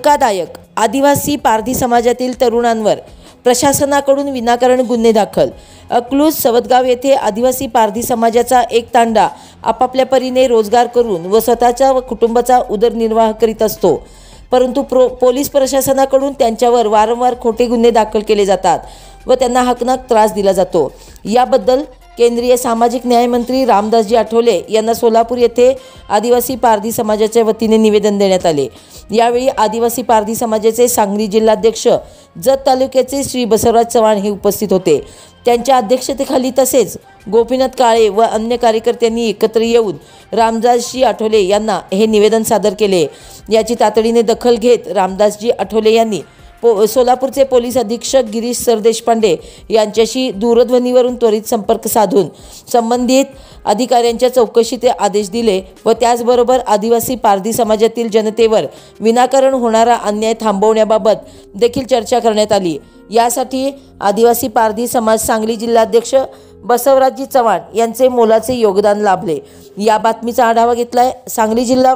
धक्कादायक, आदिवासी पारधी समाजातील तरुणांवर प्रशासनाकडून विनाकारण गुन्हे दाखल। अकलूज सवतगाव येथे आदिवासी पारधी समाजाचा एक तांडा आपापल्या परीने रोजगार करून व स्वतःच्या व कुटुंबाचा उदरनिर्वाह करीत असतो, परंतु पोलीस प्रशासनाकडून त्यांच्यावर वारंवार खोटे गुन्हे दाखल केले जातात व त्यांना हकनाक त्रास दिला जातो। याबद्दल केंद्रीय सामाजिक न्याय मंत्री रामदासजी आठवले यांना सोलापूर येथे आदिवासी पारधी समाजाच्या वतीने निवेदन देण्यात आले। यावेळी आदिवासी पारधी समाजाचे सांगली जिल्हाध्यक्ष जत तालुक्याचे श्री बसवराज चव्हाण हे उपस्थित होते। त्यांच्या अध्यक्षतेखाली तसेच गोपीनाथ काळे व अन्य कार्यकर्त्यांनी एकत्र येऊन रामदासजी आठवले यांना हे निवेदन सादर केले। याची तातडीने दखल घेत रामदासजी आठवले यांनी सोलापूरचे पोलीस अधीक्षक गिरीश सरदेशपांडे यांच्याशी दूरध्वनीवरून त्वरित संपर्क साधून संबंधित अधिकाऱ्यांच्या चौकशीचे आदेश दिले व त्याचबरोबर आदिवासी पारधी समाजातील जनतेवर विनाकारण होणारा अन्याय थांबवण्याबाबत देखील चर्चा करण्यात आली। यासाठी आदिवासी पारधी समाज सांगली जिल्हाध्यक्ष बसवराजजी चव्हाण यांचे मोलाचे योगदान लाभले। या बातमीचा आढावा घेतलाय सांगली जिल्हा